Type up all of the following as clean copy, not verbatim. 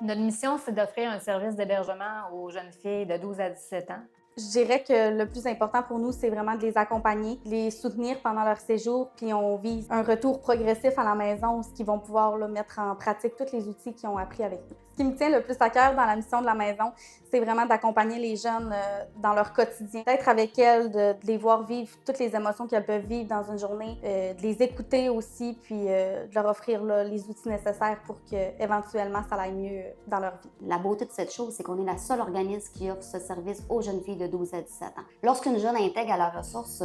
Notre mission, c'est d'offrir un service d'hébergement aux jeunes filles de 12 à 17 ans. Je dirais que le plus important pour nous, c'est vraiment de les accompagner, de les soutenir pendant leur séjour, puis on vise un retour progressif à la maison où ils vont pouvoir mettre en pratique tous les outils qu'ils ont appris avec nous. Ce qui me tient le plus à cœur dans la mission de la maison, c'est vraiment d'accompagner les jeunes dans leur quotidien, d'être avec elles, de les voir vivre toutes les émotions qu'elles peuvent vivre dans une journée, de les écouter aussi, puis de leur offrir les outils nécessaires pour qu'éventuellement ça aille mieux dans leur vie. La beauté de cette chose, c'est qu'on est la seule organisme qui offre ce service aux jeunes filles de 12 à 17 ans. Lorsqu'une jeune intègre à la ressource,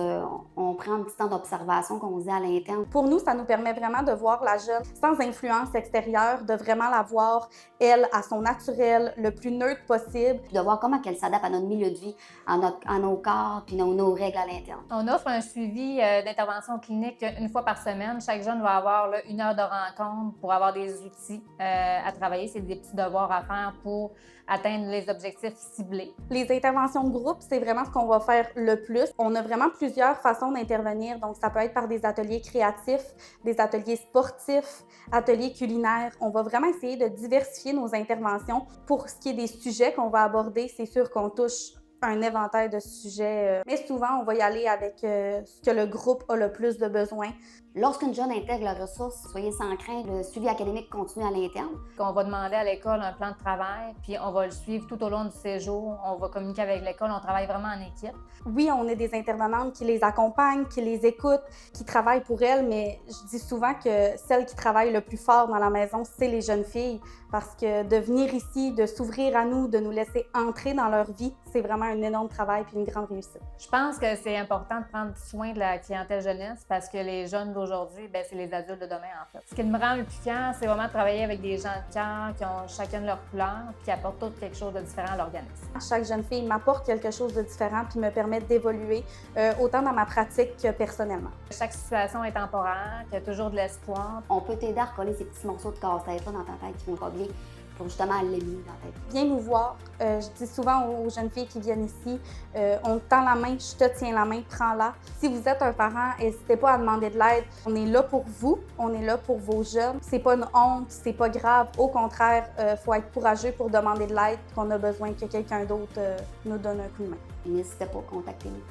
on prend un petit temps d'observation qu'on dit à l'interne. Pour nous, ça nous permet vraiment de voir la jeune sans influence extérieure, de vraiment la voir, elle, à son naturel, le plus neutre possible. Puis de voir comment elle s'adapte à notre milieu de vie, à nos corps, puis nos règles à l'interne. On offre un suivi d'intervention clinique une fois par semaine. Chaque jeune va avoir là, 1 heure de rencontre pour avoir des outils à travailler. C'est des petits devoirs à faire pour atteindre les objectifs ciblés. Les interventions de groupe, c'est vraiment ce qu'on va faire le plus. On a vraiment plusieurs façons d'intervenir. Donc, ça peut être par des ateliers créatifs, des ateliers sportifs, ateliers culinaires. On va vraiment essayer de diversifier nos interventions. Pour ce qui est des sujets qu'on va aborder, c'est sûr qu'on touche un éventail de sujets, mais souvent, on va y aller avec ce que le groupe a le plus de besoin. Lorsqu'une jeune intègre la ressource, soyez sans crainte, le suivi académique continue à l'interne. On va demander à l'école un plan de travail, puis on va le suivre tout au long du séjour. On va communiquer avec l'école, on travaille vraiment en équipe. Oui, on est des intervenantes qui les accompagnent, qui les écoutent, qui travaillent pour elles, mais je dis souvent que celles qui travaillent le plus fort dans la maison, c'est les jeunes filles, parce que de venir ici, de s'ouvrir à nous, de nous laisser entrer dans leur vie, c'est vraiment un énorme travail puis une grande réussite. Je pense que c'est important de prendre soin de la clientèle jeunesse parce que les jeunes d'aujourd'hui, ben, c'est les adultes de demain, en fait. Ce qui me rend le plus fière, c'est vraiment de travailler avec des gens de cœur qui ont chacune leur couleur puis qui apportent toutes quelque chose de différent à l'organisme. Chaque jeune fille m'apporte quelque chose de différent puis me permet d'évoluer autant dans ma pratique que personnellement. Chaque situation est temporaire, qu'il y a toujours de l'espoir. On peut t'aider à recoller ces petits morceaux de casse-tête-là dans ta tête qui vont pas bien, pour justement aller mieux dans ta tête. Viens nous voir. Je dis souvent aux jeunes filles qui viennent ici, on te tend la main, je te tiens la main, prends-la. Si vous êtes un parent, n'hésitez pas à demander de l'aide. On est là pour vous, on est là pour vos jeunes. C'est pas une honte, c'est pas grave. Au contraire, faut être courageux pour demander de l'aide, qu'on a besoin que quelqu'un d'autre nous donne un coup de main. N'hésitez pas à contacter nous.